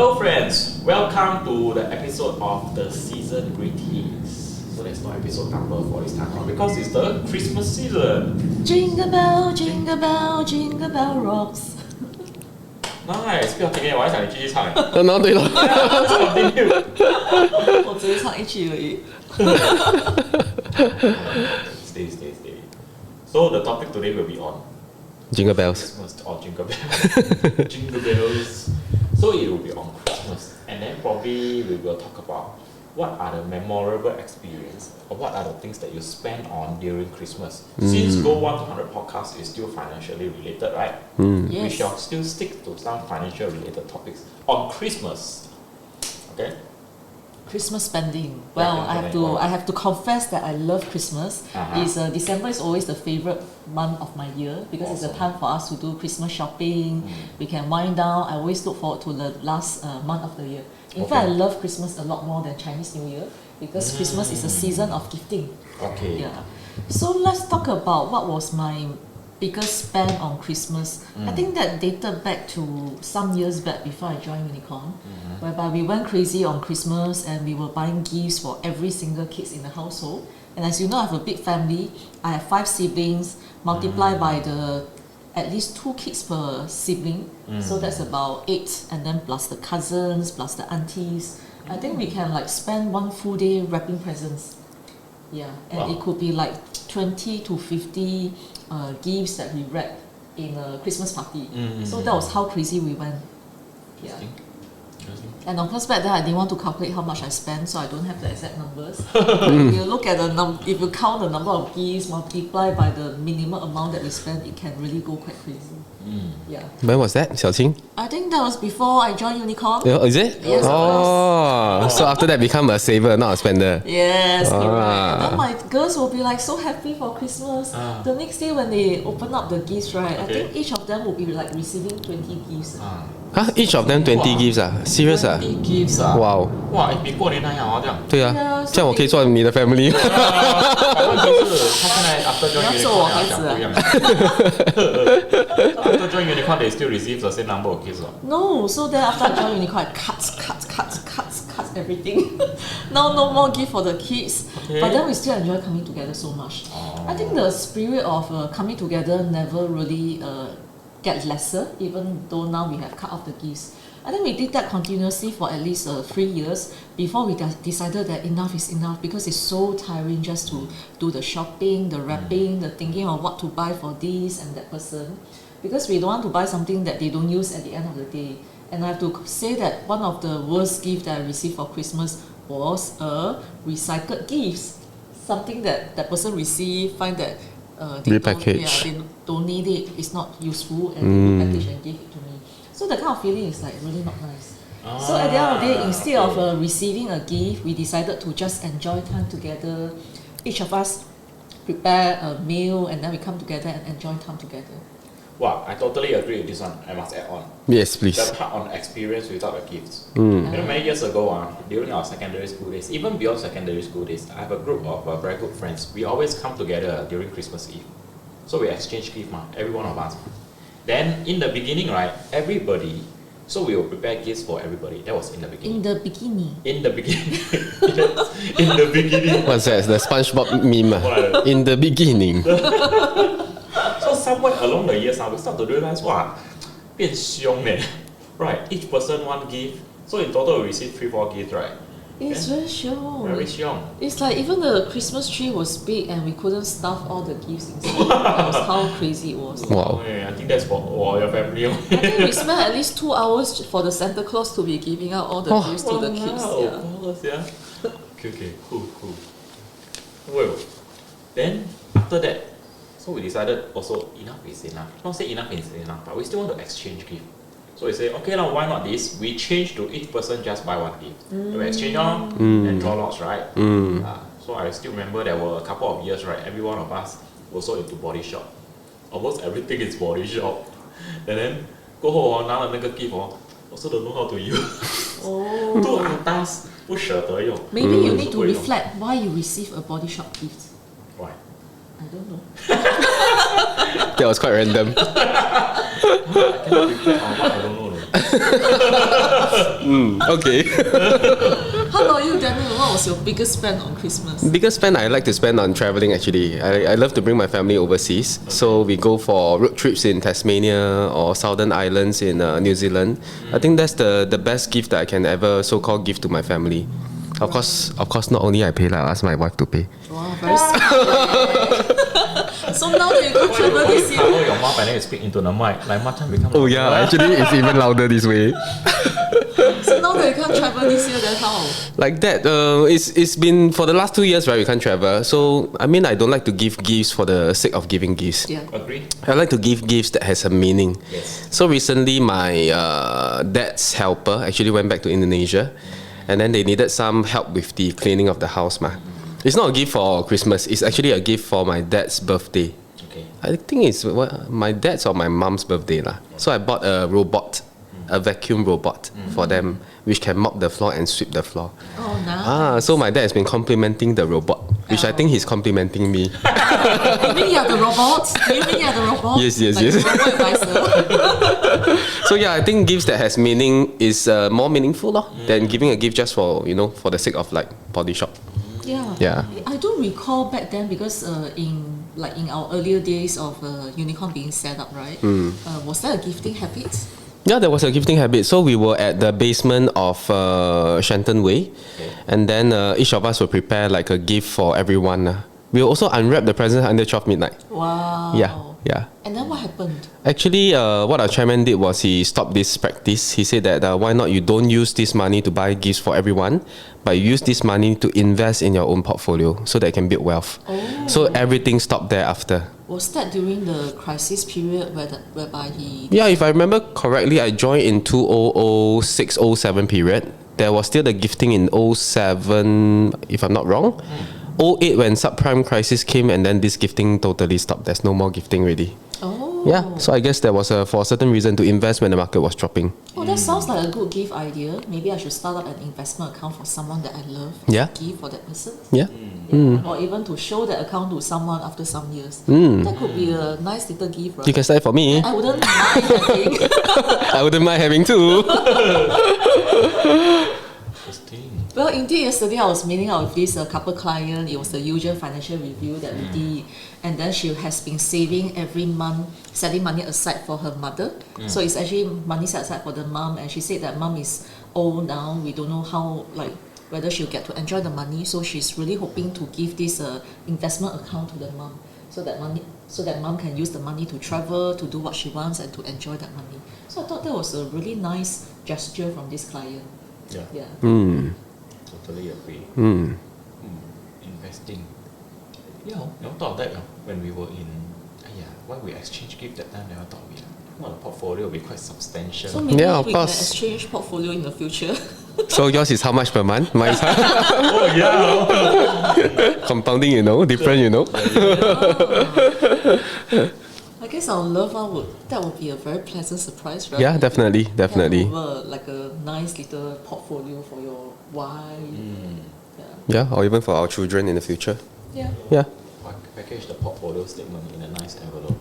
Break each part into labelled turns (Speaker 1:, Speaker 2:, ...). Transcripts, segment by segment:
Speaker 1: Hello friends, welcome to the episode of the season greetings. So there's no episode number for this time because it's the Christmas season.
Speaker 2: Jingle bell, jingle bell, jingle bell rocks.
Speaker 1: Nice， 不要停耶，我还想你继续唱。
Speaker 3: 然后对了，
Speaker 2: 我只会唱一句而已。
Speaker 1: Stay. So the topic today will be on
Speaker 3: Jingle bells.
Speaker 1: Christmas or jingle bells. Jingle bells. So it will be on Christmas, and then probably we will talk about what are the memorable experience or what are the things that you spend on during Christmas. Since Go 1 to 100 podcast is still financially related, right?
Speaker 2: Yes.
Speaker 1: We shall still stick to some financial related topics on Christmas. Okay?
Speaker 2: Christmas spending. Well, I have to confess that I love Christmas. December is always the favorite month of my year because it's a time for us to do Christmas shopping. We can wind down. I always look forward to the last month of the year. In fact, I love Christmas a lot more than Chinese New Year because Christmas is a season of gifting.
Speaker 1: Okay.
Speaker 2: Yeah. So let's talk about what was my biggest spend on Christmas. I think that dated back to some years back before I joined Unicorn, whereby we went crazy on Christmas and we were buying gifts for every single kids in the household. And as you know, I have a big family. I have 5 siblings, multiplied by the at least 2 kids per sibling. So that's about 8, and then plus the cousins, plus the aunties. I think we can like spend one full day wrapping presents. Yeah, and it could be like 20 to 50 gifts that we wrap in a Christmas party. So that was how crazy we went. Yeah.
Speaker 1: Interesting.
Speaker 2: And of course back then I didn't want to calculate how much I spent, so I don't have the exact numbers. If you look at if you count the number of gifts multiplied by the minimum amount that we spend, it can really go quite crazy. Yeah.
Speaker 3: When was that, Xiaoqing?
Speaker 2: I think that was before I joined Unicorn.
Speaker 3: Oh, is it?
Speaker 2: Yes,
Speaker 3: Oh, so after that become a saver, not a spender.
Speaker 2: Yes, correct. And then my girls will be like so happy for Christmas. The next day when they open up the gifts, right, I think each of them will be like receiving 20 gifts.
Speaker 3: Huh? Each of them 20 gifts ah? Serious ah?
Speaker 1: 20 gifts 啊！
Speaker 3: Wow.
Speaker 1: 哇，比过年还好啊，这样。
Speaker 3: 对啊，这样我可以做你的 family。
Speaker 1: 问题是，他现在 after join
Speaker 2: 你要做我孩子啊
Speaker 1: After join Unicorn, they still receive the same number of gifts.
Speaker 2: No, so then after I joined Unicorn, I cut everything. Now no more gift for the kids.
Speaker 1: Okay.
Speaker 2: But then we still enjoy coming together so much. I think the spirit of coming together never really get lesser, even though now we have cut off the gifts. I think we did that continuously for at least 3 years before we decided that enough is enough because it's so tiring just to do the shopping, the wrapping, the thinking of what to buy for this and that person. Because we don't want to buy something that they don't use at the end of the day. And I have to say that one of the worst gifts that I received for Christmas was a recycled gift. Something that that person received, find that they don't need it, it's not useful, and they repackage and give it to me. So the kind of feeling is like really not nice. So at the end of the day, instead of receiving a gift, we decided to just enjoy time together. Each of us prepare a meal and then we come together and enjoy time together.
Speaker 1: Wow, I totally agree with this one. I must add on.
Speaker 3: Yes, please.
Speaker 1: The part on experience without the gifts. You know, many years ago, during our secondary school days, even beyond secondary school days, I have a group of very good friends. We always come together during Christmas Eve. So we exchange gifts, every one of us. Then in the beginning, right, everybody, so we will prepare gifts for everybody. That was in the beginning.
Speaker 2: In the bikini.
Speaker 1: In the beginning. In the beginning.
Speaker 3: What's that? The SpongeBob meme ah? In the beginning.
Speaker 1: So somewhere along the years, we start to realize, wow, 变凶呢. Right, each person one gift. So in total we receive 3-4 gifts, right?
Speaker 2: It's very sure.
Speaker 1: Very strong.
Speaker 2: It's like even the Christmas tree was big and we couldn't stuff all the gifts inside. That was how crazy it was.
Speaker 3: Wow.
Speaker 1: Okay, I think that's for your family.
Speaker 2: I think we spent at least 2 hours for the Santa Claus to be giving out all the gifts to the kids.
Speaker 1: Yeah. Okay, cool. Well, then after that, so we decided also enough is enough. Not say enough is enough, but we still want to exchange gift. So we say, okay now, why not this? We change to each person just buy 1 gift. We exchange and draw lots, right? So I still remember there were a couple of years, right? Every one of us also into body shop. Almost everything is body shop. And then 过后拿了那个 gift also don't know how to use. Too atas, 不舍得用.
Speaker 2: Maybe you need to reflect why you receive a body shop gift.
Speaker 1: Why?
Speaker 2: I don't know.
Speaker 3: That was quite random.
Speaker 1: I cannot reflect on what I don't know.
Speaker 3: Okay.
Speaker 2: How about you, Daniel? What was your biggest spend on Christmas?
Speaker 3: Biggest spend I like to spend on traveling actually. I love to bring my family overseas. So we go for road trips in Tasmania or Southern Islands in New Zealand. I think that's the best gift that I can ever so-called give to my family. Of course, not only I pay, I ask my wife to pay.
Speaker 2: Wow, very smart. So now that you go travel this year,
Speaker 1: Cover your mouth and then you speak into the mic. Like Macam become.
Speaker 3: Oh yeah, actually it's even louder this way.
Speaker 2: so now that you can't travel this year, then how?
Speaker 3: Like that, it's been for the last 2 years, right? We can't travel. So I mean, I don't like to give gifts for the sake of giving gifts.
Speaker 2: Yeah.
Speaker 1: Agree?
Speaker 3: I like to give gifts that has a meaning.
Speaker 1: Yes.
Speaker 3: So recently, my dad's helper actually went back to Indonesia, and then they needed some help with the cleaning of the house, ma. It's not a gift for Christmas. It's actually a gift for my dad's birthday.
Speaker 1: Okay.
Speaker 3: I think it's my dad's or my mom's birthday lah. So I bought a robot, a vacuum robot for them, which can mop the floor and sweep the floor.
Speaker 2: Oh, nice.
Speaker 3: So my dad has been complimenting the robot, which I think he's complimenting me.
Speaker 2: You mean you're the robot? Do you mean you're the robot?
Speaker 3: Yes.
Speaker 2: Like the robot advisor?
Speaker 3: So yeah, I think gifts that has meaning is more meaningful than giving a gift just for for the sake of like body shop.
Speaker 2: Yeah. I do recall back then because in our earlier days of Unicorn being set up, right? Was there a gifting habit?
Speaker 3: Yeah, there was a gifting habit. So we were at the basement of Shenton Way, and then each of us will prepare like a gift for everyone. We'll also unwrap the presents under 12 midnight.
Speaker 2: Wow.
Speaker 3: Yeah.
Speaker 2: And then what happened?
Speaker 3: Actually, what our chairman did was he stopped this practice. He said that why not you don't use this money to buy gifts for everyone, but you use this money to invest in your own portfolio so that you can build wealth. So everything stopped there after.
Speaker 2: Was that during the crisis period whereby he...
Speaker 3: Yeah, if I remember correctly, I joined in 2006-07 period. There was still the gifting in 07, if I'm not wrong. 08 when subprime crisis came, and then this gifting totally stopped. There's no more gifting already.
Speaker 2: Oh.
Speaker 3: Yeah, so I guess there was for a certain reason to invest when the market was dropping.
Speaker 2: Oh, that sounds like a good gift idea. Maybe I should start up an investment account for someone that I love.
Speaker 3: Yeah.
Speaker 2: Give for that person.
Speaker 3: Yeah.
Speaker 2: Or even to show that account to someone after some years. That could be a nice little gift, right?
Speaker 3: You can start it for me.
Speaker 2: I wouldn't mind having.
Speaker 3: I wouldn't mind having two.
Speaker 1: Interesting.
Speaker 2: Well, indeed, yesterday I was meeting out with this couple client. It was the usual financial review that we did. And then she has been saving every month, setting money aside for her mother. So it's actually money set aside for the mom. And she said that mom is old now. We don't know how, whether she'll get to enjoy the money. So she's really hoping to give this investment account to the mom. So that mom can use the money to travel, to do what she wants, and to enjoy that money. So I thought that was a really nice gesture from this client.
Speaker 1: Yeah.
Speaker 2: Yeah.
Speaker 1: Totally agree. Investing. Never thought of that when we were in. Why we exchange gift that time? Never thought the portfolio will be quite substantial.
Speaker 2: So maybe
Speaker 3: Yeah, of
Speaker 2: we can
Speaker 3: course.
Speaker 2: exchange portfolio in the future.
Speaker 3: So yours is how much per month? Mine is
Speaker 1: Oh yeah.
Speaker 3: compounding, different,
Speaker 2: I guess our loved one would be a very pleasant surprise, right?
Speaker 3: Yeah, definitely.
Speaker 2: Have over, like a nice little portfolio for your wife.
Speaker 3: Yeah, or even for our children in the future.
Speaker 2: Yeah.
Speaker 3: Yeah.
Speaker 1: Package the portfolio statement in a nice envelope.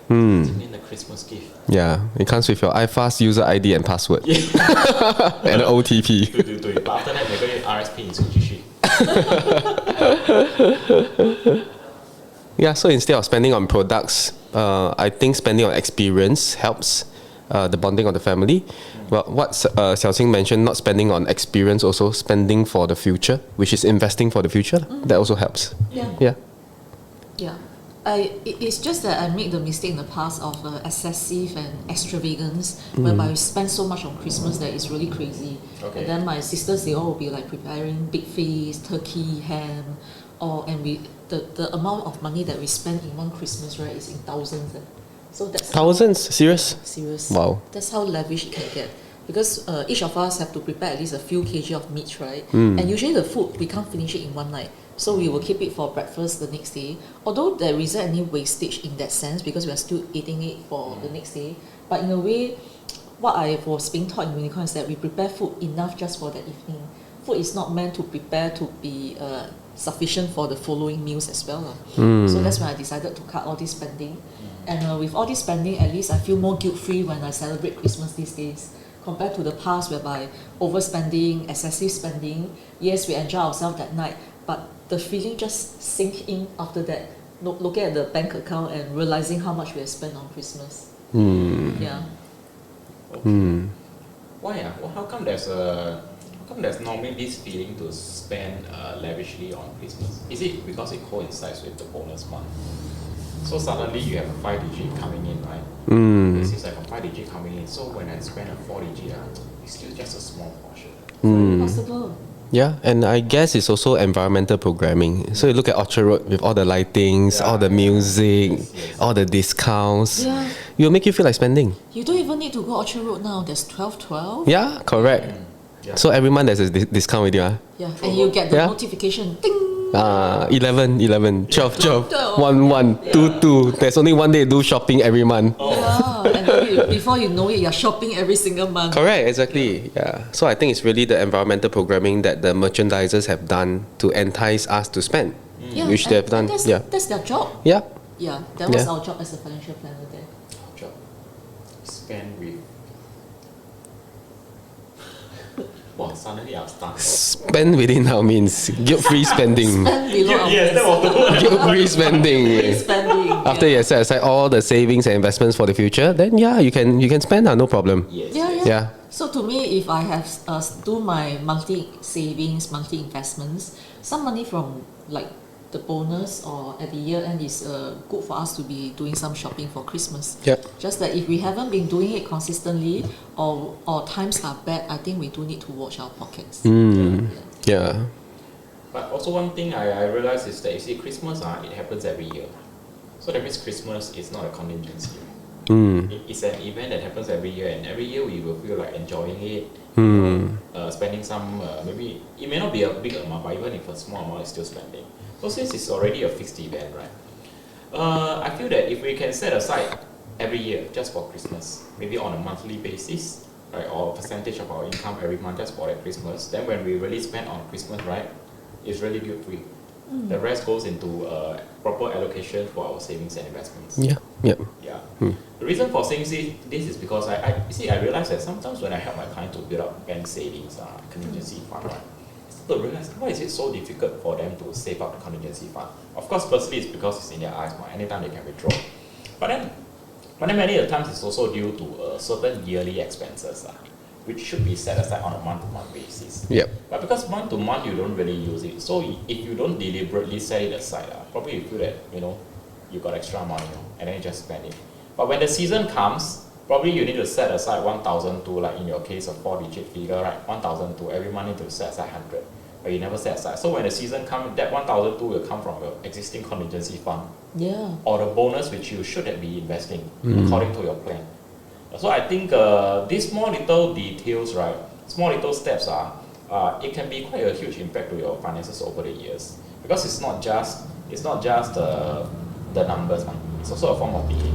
Speaker 1: In the Christmas gift.
Speaker 3: Yeah, it comes with your iFast user ID and password. And an OTP.
Speaker 1: 对。But after that, 每个月 RSP 你存进去。
Speaker 3: Yeah, so instead of spending on products, I think spending on experience helps the bonding of the family. But what Xiaoqing mentioned, not spending on experience, also spending for the future, which is investing for the future, that also helps.
Speaker 2: Yeah. It's just that I made the mistake in the past of excessive and extravagance, whereby we spend so much on Christmas that it's really crazy.
Speaker 1: Okay.
Speaker 2: And then my sisters, they all will be like preparing big feast, turkey, ham, the amount of money that we spend in one Christmas, right, is in thousands. So that's
Speaker 3: Thousands? Serious?
Speaker 2: serious.
Speaker 3: Wow.
Speaker 2: That's how lavish it can get. Because each of us have to prepare at least a few kg of meat, right? And usually the food, we can't finish it in one night. So we will keep it for breakfast the next day. Although there isn't any wastage in that sense because we are still eating it for the next day. But in a way, what I was being taught in Unicorn is that we prepare food enough just for that evening. Food is not meant to prepare to be sufficient for the following meals as well. So that's when I decided to cut all this spending. And with all this spending, at least I feel more guilt-free when I celebrate Christmas these days. compared to the past whereby overspending, excessive spending. Yes, we enjoy ourselves that night, but the feeling just sink in after that. Looking at the bank account and realizing how much we have spent on Christmas. Yeah.
Speaker 1: Okay. Why? Well, how come there's normally this feeling to spend lavishly on Christmas? Is it because it coincides with the bonus month? So suddenly you have a 5-digit coming in, right? It seems like a 5-digit coming in. So when I spend a 4-digit, it's still just a small portion.
Speaker 2: Very possible.
Speaker 3: Yeah, and I guess it's also environmental programming. So you look at Orchard Road with all the lightings, all the music,
Speaker 1: Yes.
Speaker 3: all the discounts.
Speaker 2: Yeah.
Speaker 3: It will make you feel like spending.
Speaker 2: You don't even need to go Orchard Road now. There's 12.12.
Speaker 3: Yeah, correct.
Speaker 1: Yeah.
Speaker 3: So every month there's a discount with you.
Speaker 2: Yeah, and you get the
Speaker 3: Yeah.
Speaker 2: notification. Ding!
Speaker 3: 11, 12, 12,
Speaker 2: 12.
Speaker 3: 1, 1, 2, 2. There's only one day to do shopping every month.
Speaker 2: Yeah, and then before you know it, you're shopping every single month.
Speaker 3: Correct, exactly. Yeah. So I think it's really the environmental programming that the merchandisers have done to entice us to spend.
Speaker 2: Yeah,
Speaker 3: Which they have done.
Speaker 2: That's,
Speaker 3: Yeah.
Speaker 2: that's their job.
Speaker 3: Yeah.
Speaker 2: Yeah, that was
Speaker 3: Yeah.
Speaker 2: our job as a financial planner there.
Speaker 1: Job. Spend with. Wow, suddenly I'm stuck.
Speaker 3: Spend within now means guilt-free spending.
Speaker 2: Spend below our
Speaker 1: Yes, that was the word.
Speaker 3: Guilt-free spending.
Speaker 2: spending.
Speaker 3: After you set aside all the savings and investments for the future, then yeah, you can spend, no problem.
Speaker 1: Yes.
Speaker 2: Yeah, yeah.
Speaker 3: Yeah.
Speaker 2: So to me, if I have do my monthly savings, monthly investments, some money from like the bonus or at the year end is good for us to be doing some shopping for Christmas.
Speaker 3: Yep.
Speaker 2: Just that if we haven't been doing it consistently or times are bad, I think we do need to watch our pockets.
Speaker 3: Yeah.
Speaker 1: But also one thing I realized is that you see Christmas it happens every year. So that means Christmas is not a contingency. It's an event that happens every year, and every year we will feel like enjoying it, spending some maybe it may not be a big amount, but even if a small amount is still spending. So since it's already a fixed event, right? I feel that if we can set aside every year just for Christmas, maybe on a monthly basis, right, or a percentage of our income every month just for that Christmas, then when we really spend on Christmas, right, it's really guilt free. The rest goes into proper allocation for our savings and investments.
Speaker 3: Yeah. Yep.
Speaker 1: Yeah. The reason for saying this is because I realize that sometimes when I help my client to build up bank savings, contingency fund, right, I start to realize why is it so difficult for them to save up the contingency fund. Of course, firstly, it's because it's in their eyes, anytime they can withdraw. But then many of the times it's also due to certain yearly expenses, which should be set aside on a month-to-month basis.
Speaker 3: Yep.
Speaker 1: But because month-to-month you don't really use it, so if you don't deliberately set it aside, probably you feel that you got extra money, and then you just spend it. But when the season comes, probably you need to set aside 1,000 to, like in your case, a 4-digit figure, right? 1,000 to every month you need to set aside 100, but you never set aside. So when the season comes, that 1,000 will come from your existing contingency fund,
Speaker 2: Yeah.
Speaker 1: or the bonus which you should be investing according to your plan. So I think these small little details, right, small little steps it can be quite a huge impact to your finances over the years, because it's not just the numbers, it's also a form of behavior.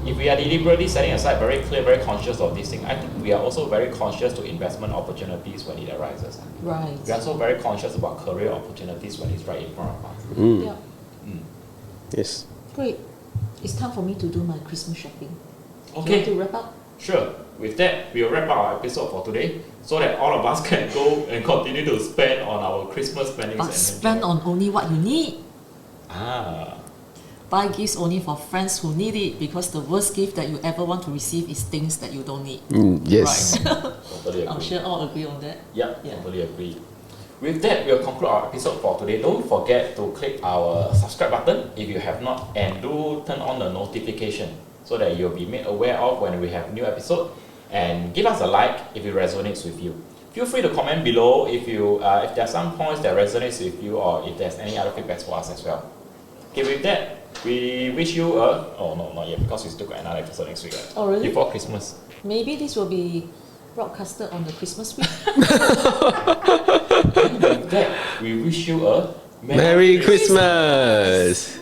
Speaker 1: If we are deliberately setting aside, very clear, very conscious of this thing, I think we are also very conscious to investment opportunities when it arises.
Speaker 2: Right.
Speaker 1: We are also very conscious about career opportunities when it's right in front of us.
Speaker 2: Yeah.
Speaker 3: Yes.
Speaker 2: Great. It's time for me to do my Christmas shopping.
Speaker 1: Okay.
Speaker 2: You want to wrap up?
Speaker 1: Sure. With that, we'll wrap up our episode for today, so that all of us can go and continue to spend on our Christmas spendings.
Speaker 2: But
Speaker 1: and
Speaker 2: spend on only what you need. Buy gifts only for friends who need it, because the worst gift that you ever want to receive is things that you don't need.
Speaker 3: Yes.
Speaker 2: Right.
Speaker 1: Totally
Speaker 2: I'm
Speaker 1: agree.
Speaker 2: sure all agree on that.
Speaker 1: Yeah,
Speaker 2: Yeah.
Speaker 1: totally agree. With that, we'll conclude our episode for today. Don't forget to click our subscribe button if you have not, and do turn on the notification so that you'll be made aware of when we have new episode. And give us a like if it resonates with you. Feel free to comment below if there are some points that resonates with you, or if there's any other feedbacks for us as well. Okay, with that, we wish you not yet, because we still got another episode next week. Right?
Speaker 2: Oh, really?
Speaker 1: Before Christmas.
Speaker 2: Maybe this will be broadcasted on the Christmas week.
Speaker 1: And with that, we wish you a
Speaker 3: Merry Christmas!